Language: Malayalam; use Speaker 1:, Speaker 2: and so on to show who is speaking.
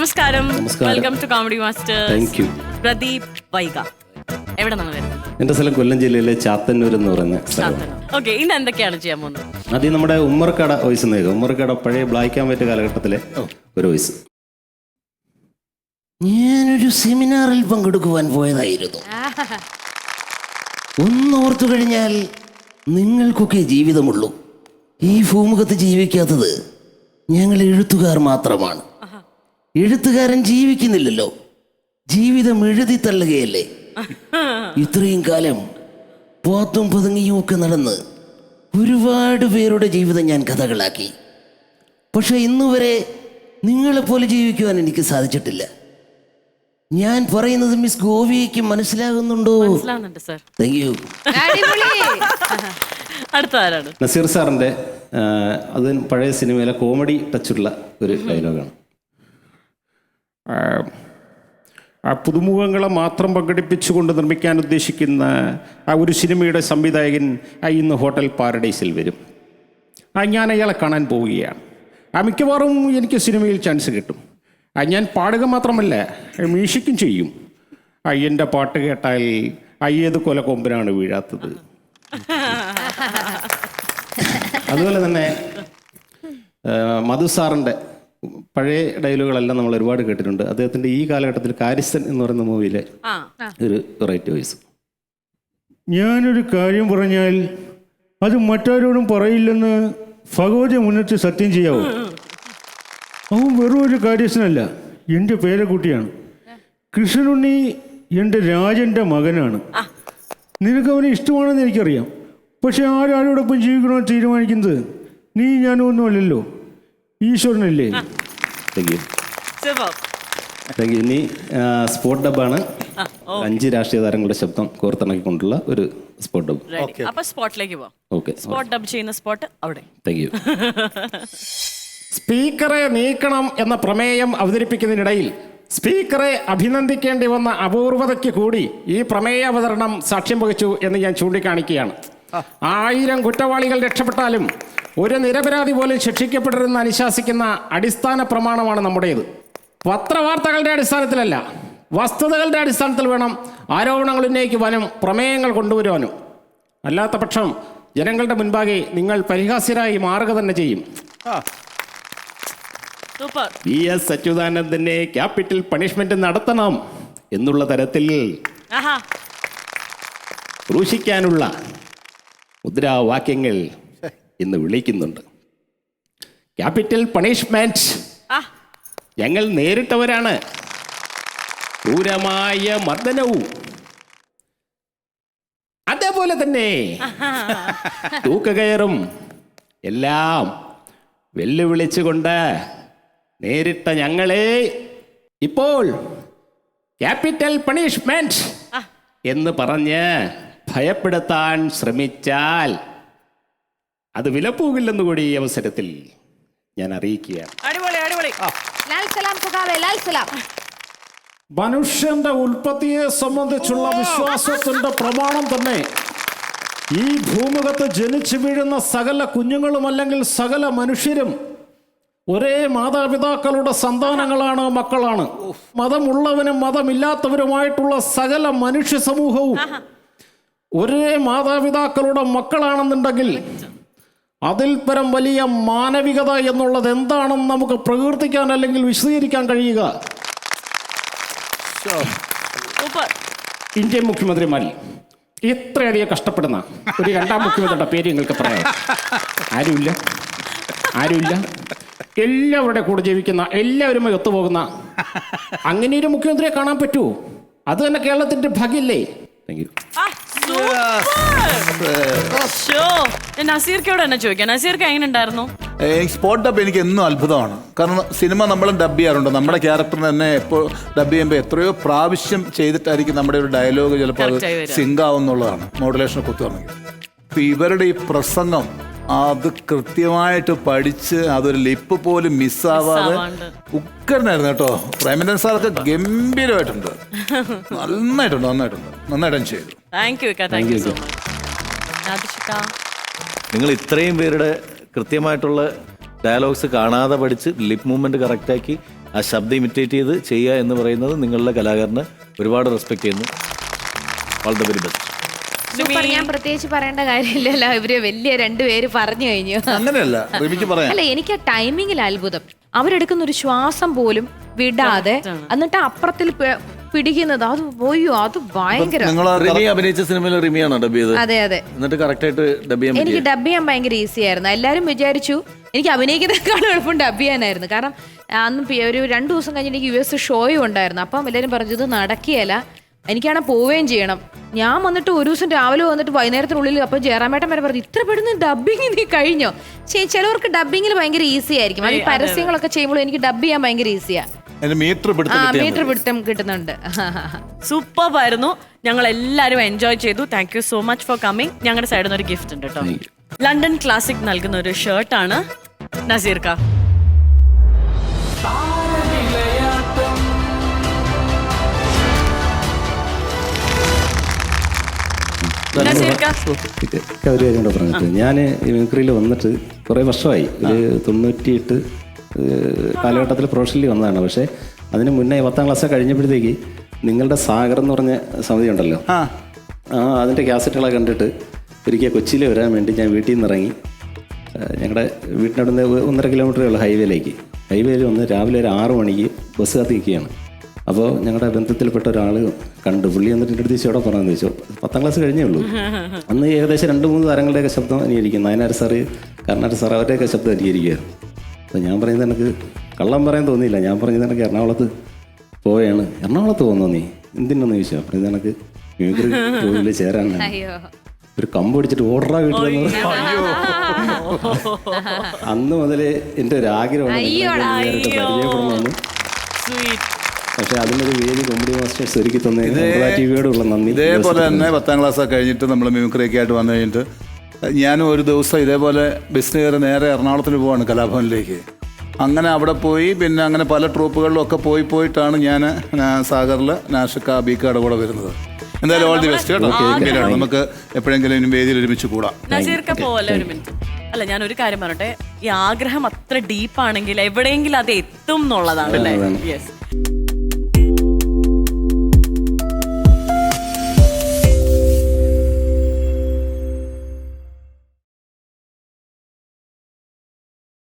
Speaker 1: നമസ്കാരം. Welcome to comedy masters.
Speaker 2: Thank you.
Speaker 1: Pradeep Vaiga എവിടെ നിന്നാണ് വരുന്നത്?
Speaker 2: എന്റെ സ്ഥലം കൊല്ലം ജില്ലയിലെ ചാത്തന്നൂർ എന്ന് പറയുന്ന സ്ഥലമാണ്.
Speaker 1: ഓക്കെ, ഇന്ന് എന്തൊക്കെയാണ് ചെയ്യാൻ പോകുന്നത്?
Speaker 2: ആദ്യം നമ്മുടെ ഉമ്മർക്കട വോയിസ് നേകം. ഉമ്മർക്കട പഴയ ബ്ലാക്ക് ആൻഡ് വൈറ്റ് കാലഘട്ടത്തിലെ ഒരു വോയിസ്.
Speaker 3: ഞാനൊരു സെമിനാറിൽ പങ്കെടുക്കുവാൻ പോയതായിരുന്നു. ഒന്നോർത്തു കഴിഞ്ഞാൽ നിങ്ങൾക്കൊക്കെ ജീവിതമുള്ളൂ. ഈ ഭൂമുഖത്ത് ജീവിക്കാത്തത് ഞങ്ങൾ എഴുത്തുകാർ മാത്രമാണ്. എഴുത്തുകാരൻ ജീവിക്കുന്നില്ലല്ലോ, ജീവിതം എഴുതി തള്ളുകയല്ലേ. ഇത്രയും കാലം പോത്തും പതുങ്ങിയും ഒക്കെ നടന്ന് ഒരുപാട് പേരുടെ ജീവിതം ഞാൻ കഥകളാക്കി. പക്ഷെ ഇന്നുവരെ നിങ്ങളെപ്പോലെ ജീവിക്കുവാൻ എനിക്ക് സാധിച്ചിട്ടില്ല. ഞാൻ പറയുന്നത് മിസ് ഗോവിക്ക് മനസ്സിലാകുന്നുണ്ടോ?
Speaker 1: മനസ്സിലാവുന്നുണ്ട് സർ.
Speaker 3: Thank you.
Speaker 1: അടുത്ത ആരാണ്?
Speaker 2: നസീർ സാറിന്റെ അത് പഴയ സിനിമയിലെ കോമഡി ടച്ചുള്ള ഒരു ഡയലോഗാണ്.
Speaker 4: പുതുമുഖങ്ങളെ മാത്രം പങ്കെടുപ്പിച്ചുകൊണ്ട് നിർമ്മിക്കാൻ ഉദ്ദേശിക്കുന്ന ഒരു സിനിമയുടെ സംവിധായകൻ ഇന്ന് ഹോട്ടൽ പാരഡൈസിൽ വരും. ഞാൻ അയാളെ കാണാൻ പോവുകയാണ്. മിക്കവാറും എനിക്ക് സിനിമയിൽ ചാൻസ് കിട്ടും. ഞാൻ പാടുക മാത്രമല്ല, മ്യൂസിക്കും ചെയ്യും. എൻ്റെ പാട്ട് കേട്ടാൽ ഏത് കൊലക്കൊമ്പനാണ് വീഴാത്തത്.
Speaker 2: അതുപോലെ തന്നെ മധു സാറിന്റെ പഴയ ഡയലോഗുകളെല്ലാം നമ്മൾ ഒരുപാട് കേട്ടിട്ടുണ്ട്. അദ്ദേഹത്തിന്റെ ഈ കാലഘട്ടത്തിൽ കാര്യസ്ഥൻ എന്ന് പറയുന്ന മൂവിയിലെ ഒരു വെറൈറ്റി വോയിസ്.
Speaker 4: ഞാനൊരു കാര്യം പറഞ്ഞാൽ അത് മറ്റാരോടും പറയില്ലെന്ന് ഭഗവതി മുന്നിട്ട് സത്യം ചെയ്യാവൂ. അവൻ വെറും ഒരു കാര്യസ്ഥനല്ല, എൻ്റെ പേരക്കുട്ടിയാണ്. കൃഷ്ണനുണ്ണി എൻ്റെ രാജൻ്റെ മകനാണ്. നിനക്ക് അവനെ ഇഷ്ടമാണെന്ന് എനിക്കറിയാം. പക്ഷെ ആരോടൊപ്പം ജീവിക്കണമെന്ന് തീരുമാനിക്കുന്നത് നീ ഞാനൊന്നും അല്ലല്ലോ, ഈശ്വരനല്ലേ.
Speaker 2: Thank you. Thank you. ഇനി സ്പോട്ട് ഡബ്ബാണ്. 5 രാഷ്ട്രീയ താരങ്ങളുടെ ശബ്ദം കോർത്തിണക്കിക്കൊണ്ടുള്ള ഒരു സ്പോട്ട് ഡബ്.
Speaker 1: അപ്പൊ സ്പോട്ടിലേക്ക് പോവാം.
Speaker 2: ഓക്കെ.
Speaker 1: സ്പോട്ട് ഡബ് ചെയ്യുന്ന സ്പോട്ട് അവിടെ.
Speaker 2: Thank you.
Speaker 4: സ്പീക്കറെ നീക്കണം എന്ന പ്രമേയം അവതരിപ്പിക്കുന്നതിനിടയിൽ സ്പീക്കറെ അഭിനന്ദിക്കേണ്ടി വന്ന അപൂർവതയ്ക്ക് കൂടി ഈ പ്രമേയ അവതരണം സാക്ഷ്യം വഹിച്ചു എന്ന് ഞാൻ ചൂണ്ടിക്കാണിക്കുകയാണ്. 1000 കുറ്റവാളികൾ രക്ഷപ്പെട്ടാലും ഒരു നിരപരാധി പോലും ശിക്ഷിക്കപ്പെടരുതെന്ന് അനുശാസിക്കുന്ന അടിസ്ഥാന പ്രമാണമാണ് നമ്മുടേത്. പത്രവാർത്തകളുടെ അടിസ്ഥാനത്തിലല്ല, വസ്തുതകളുടെ അടിസ്ഥാനത്തിൽ വേണം ആരോപണങ്ങൾ ഉന്നയിക്കുവാനും പ്രമേയങ്ങൾ കൊണ്ടുവരുവാനും. അല്ലാത്ത പക്ഷം ജനങ്ങളുടെ മുൻപാകെ നിങ്ങൾ പരിഹാസ്യരായി മാറുക തന്നെ ചെയ്യും.
Speaker 2: PS അച്യുതാനന്ദനെ ക്യാപിറ്റൽ പണിഷ്മെന്റ് നടത്തണം എന്നുള്ള തരത്തിൽ ക്രൂശിക്കാനുള്ള മുദ്രാവാക്യങ്ങൾ ഇന്ന് വിളിക്കുന്നുണ്ട്. ക്യാപിറ്റൽ പണിഷ്മെന്റ് ഞങ്ങൾ നേരിട്ടവരാണ്. ക്രൂരമായ മർദ്ദനവും അതേപോലെ തന്നെ തൂക്കുകയറും എല്ലാം വെല്ലുവിളിച്ചുകൊണ്ട് നേരിട്ട ഞങ്ങളെ ഇപ്പോൾ ക്യാപിറ്റൽ പണിഷ്മെന്റ് എന്ന് പറഞ്ഞ് ഭയപ്പെടുത്താൻ ശ്രമിച്ചാൽ അത് വിലപ്പോകില്ലെന്ന് കൂടി ഈ അവസരത്തിൽ ഞാൻ അറിയിക്കുകയാണ്.
Speaker 4: മനുഷ്യന്റെ ഉൽപ്പത്തിയെ സംബന്ധിച്ചുള്ള വിശ്വാസത്തിന്റെ പ്രമാണം തന്നെ ഈ ഭൂമുഖത്ത് ജനിച്ചു വീഴുന്ന സകല കുഞ്ഞുങ്ങളും അല്ലെങ്കിൽ സകല മനുഷ്യരും ഒരേ മാതാപിതാക്കളുടെ സന്താനങ്ങളാണ്, മക്കളാണ്. മതമുള്ളവനും മതമില്ലാത്തവരുമായിട്ടുള്ള സകല മനുഷ്യ സമൂഹവും ഒരേ മാതാപിതാക്കളുടെ മക്കളാണെന്നുണ്ടെങ്കിൽ അതിൽ പരം വലിയ മാനവികത എന്നുള്ളത് എന്താണെന്ന് നമുക്ക് പ്രകീർത്തിക്കാൻ അല്ലെങ്കിൽ വിശദീകരിക്കാൻ കഴിയുക. ഇന്ത്യൻ മുഖ്യമന്ത്രിമാരിൽ ഇത്രയധികം കഷ്ടപ്പെടുന്ന ഒരു 2ാം മുഖ്യമന്ത്രിയുടെ പേര് നിങ്ങൾക്ക് പറയാം. ആരുമില്ല. എല്ലാവരുടെ കൂടെ ജീവിക്കുന്ന, എല്ലാവരുമായി ഒത്തുപോകുന്ന അങ്ങനെ ഒരു മുഖ്യമന്ത്രിയെ കാണാൻ പറ്റുമോ? അത് തന്നെ കേരളത്തിന്റെ ഭാഗ്യല്ലേ.
Speaker 2: Thank you.
Speaker 1: നസീർക്കോട് തന്നെ ചോദിക്കാം. നസീർക്ക് എങ്ങനെ ഉണ്ടായിരുന്നു?
Speaker 5: സ്പോട്ട് ഡബ് എനിക്ക് എന്നും അത്ഭുതമാണ്. കാരണം സിനിമ നമ്മളും ഡബ് ചെയ്യാറുണ്ട്. നമ്മുടെ ക്യാരക്ടറിന് തന്നെ എപ്പോൾ ഡബ് ചെയ്യുമ്പോൾ എത്രയോ പ്രാവശ്യം ചെയ്തിട്ടായിരിക്കും നമ്മുടെ ഒരു ഡയലോഗ് ചിലപ്പോൾ അത് സിങ്ക് ആവുന്നുള്ളതാണ്, മോഡുലേഷൻ കുത്തുകയാണെങ്കിൽ. ഇപ്പം ഇവരുടെ ഈ പ്രസംഗം അത് കൃത്യമായിട്ട് പഠിച്ച് അതൊരു ലിപ്പ് പോലും മിസ്സാവാതെ ഉക്കരനായിരുന്നു കേട്ടോ. പ്രേമചന്ദ്രൻ സാറൊക്കെ ഗംഭീരമായിട്ടുണ്ട്, നന്നായിട്ട് ചെയ്തു.
Speaker 6: നിങ്ങൾ ഇത്രയും പേരുടെ കൃത്യമായിട്ടുള്ള ഡയലോഗ്സ് കാണാതെ പഠിച്ച് ലിപ് മൂവ്മെന്റ് കറക്റ്റാക്കി ആ ശബ്ദം ഇമിറ്റേറ്റ് ചെയ്ത് ചെയ്യുക എന്ന് പറയുന്നത് നിങ്ങളുടെ കലാകാരന് ഒരുപാട് റെസ്പെക്ട് ചെയ്യുന്നു. All the very best.
Speaker 7: Super. ഞാൻ പ്രത്യേകിച്ച് പറയേണ്ട കാര്യമില്ലല്ലോ, ഇവര് വലിയ രണ്ടുപേര് പറഞ്ഞു കഴിഞ്ഞു.
Speaker 5: അങ്ങനെയല്ല റിമിക്ക് പറയാം.
Speaker 7: അല്ല, എനിക്ക് ആ ടൈമിങ്ങിൽ അത്ഭുതം. അവരെടുക്കുന്ന ഒരു ശ്വാസം പോലും വിടാതെ എന്നിട്ട് അപ്പുറത്തിൽ പിടിക്കുന്നത്, അത് പോയോ, അത് ഭയങ്കര.
Speaker 6: റിമി അഭിനയിച്ച സിനിമയിൽ റിമിയാണോ ഡബ് ചെയ്തത്?
Speaker 7: അതെ അതെ.
Speaker 6: എന്നിട്ട് കറക്റ്റ് ആയിട്ട് ഡബ് ചെയ്യാൻ
Speaker 7: എനിക്ക് ഡബ് ചെയ്യാൻ ഭയങ്കര ഈസി ആയിരുന്നു. എല്ലാവരും വിചാരിച്ചു എനിക്ക് അഭിനയിക്കുന്നതിനേക്കാളും എളുപ്പം ഡബ് ചെയ്യാനായിരുന്നു. കാരണം അന്ന് ഒരു 2 ദിവസം കഴിഞ്ഞ് എനിക്ക് US ഷോയും ഉണ്ടായിരുന്നു. അപ്പം എല്ലാവരും പറഞ്ഞത് നടക്കുകയല്ല, എനിക്കാണെ പോവുകയും ചെയ്യണം. ഞാൻ വന്നിട്ട് ഒരു ദിവസം രാവിലെ വന്നിട്ട് വൈകുന്നേരത്തിനുള്ളിൽ അപ്പം ജയറാമേട്ടൻ വരെ പറഞ്ഞു ഇത്ര പെടുന്ന ഡബിങ് നീ കഴിഞ്ഞോ. ചിലവർക്ക് ഡബിങ്ങിൽ ഭയങ്കര ഈസി ആയിരിക്കും. അത് പരസ്യങ്ങളൊക്കെ ചെയ്യുമ്പോൾ എനിക്ക് ഡബ് ചെയ്യാൻ ഭയങ്കര ഈസിയാ.
Speaker 5: മീറ്റർ
Speaker 7: പിടുത്തം കിട്ടുന്നുണ്ട്.
Speaker 1: സൂപ്പർ ആയിരുന്നു. ഞങ്ങൾ എല്ലാവരും എൻജോയ് ചെയ്തു. Thank you so much for coming. ഞങ്ങളുടെ സൈഡിൽ നിന്ന് ഒരു ഗിഫ്റ്റ് ഉണ്ട് കേട്ടോ. ലണ്ടൻ ക്ലാസിക് നൽകുന്ന ഒരു ഷർട്ടാണ് നസീർക്ക.
Speaker 2: ഒരു കാര്യം കൂടെ പറഞ്ഞിട്ട്, ഞാൻ ഈ മിമിക്രിയിൽ വന്നിട്ട് കുറേ വർഷമായി. ഒരു 98 കാലഘട്ടത്തിൽ പ്രൊഫഷണലി വന്നതാണ്. പക്ഷേ അതിന് മുന്നേ 10ാം ക്ലാസ് കഴിഞ്ഞപ്പോഴത്തേക്ക് നിങ്ങളുടെ സാഗർ എന്ന് പറഞ്ഞ സമിതി ഉണ്ടല്ലോ, അതിൻ്റെ കാസറ്റുകളൊക്കെ കണ്ടിട്ട് ഒരിക്കൽ കൊച്ചിയിൽ വരാൻ വേണ്ടി ഞാൻ വീട്ടിൽ നിന്ന് ഇറങ്ങി. ഞങ്ങളുടെ വീട്ടിനടുത്ത് 1.5 കിലോമീറ്ററേ ഉള്ള ഹൈവേയിൽ വന്ന് രാവിലെ ഒരു 6 മണിക്ക് ബസ് കാത്ത് നിൽക്കുകയാണ്. അപ്പോൾ ഞങ്ങളുടെ ബന്ധത്തിൽപ്പെട്ട ഒരാൾ കണ്ടു. പുള്ളി എന്നിട്ട് എൻ്റെ അടുത്ത് ചോടെ പറഞ്ഞു ചോദിച്ചു. 10ാം ക്ലാസ് കഴിഞ്ഞേ ഉള്ളൂ. അന്ന് ഏകദേശം 2-3 താരങ്ങളുടെയൊക്കെ ശബ്ദം അനുകരിക്കും. നയനാർ സാറ്, കർണാടക സാർ, അവരുടെയൊക്കെ ശബ്ദം അനുകരിക്കുകയായിരുന്നു. അപ്പോൾ ഞാൻ പറയുന്നത് എനിക്ക് കള്ളം പറയാൻ തോന്നിയില്ല. ഞാൻ പറഞ്ഞത് എനിക്ക് എറണാകുളത്ത് പോവുകയാണ്. എറണാകുളത്ത് പോകുന്നോ നീ എന്തിനെന്ന് ചോദിച്ചു. പറയുന്നത് എനിക്ക് മിമിക്രി ജോലിയിൽ ചേരാനാണ്. ഒരു കമ്പ് പിടിച്ചിട്ട് ഓർഡറാ വീട്ടിലെന്ന് പറഞ്ഞു. അന്ന് മുതലേ എൻ്റെ ഒരു ആഗ്രഹമാണ് പരിചയപ്പെടണമെന്ന്. പക്ഷെ അതിനൊരു വേദി കോമഡി മാസ്റ്റേഴ്സ് ഒരുക്കി തന്നെ ടിവിയോടുള്ള നന്ദി.
Speaker 5: ഇതേപോലെ തന്നെ 10ാം ക്ലാസ് കഴിഞ്ഞിട്ട് നമ്മൾ മിമിക്രിയൊക്കെ ആയിട്ട് വന്നു കഴിഞ്ഞിട്ട് ഞാനും ഒരു ദിവസം ഇതേപോലെ ബസ്സിന് കയറി നേരെ എറണാകുളത്തിന് പോവാണ്, കലാഭവനിലേക്ക്. അങ്ങനെ അവിടെ പോയി പിന്നെ അങ്ങനെ പല ട്രൂപ്പുകളിലും ഒക്കെ പോയിട്ടാണ് ഞാൻ സാഗറിൽ നാഷിക്ക ബീക്കയുടെ കൂടെ വരുന്നത്. എന്തായാലും ഓൾ ദി ബെസ്റ്റ് കേട്ടോ. നമുക്ക് എപ്പോഴെങ്കിലും ഇനി വേദിയിൽ ഒരുമിച്ച് കൂടാം.
Speaker 1: നസീർക്ക പോലെ ഒരു മിനിറ്റ്. അല്ല, ഞാനൊരു കാര്യം പറയട്ടെ. ഈ ആഗ്രഹം അത്ര ഡീപ്പാണെങ്കിൽ എവിടെയെങ്കിലും അത് എത്തും എന്നുള്ളതാണ് അല്ലേ? യെസ്.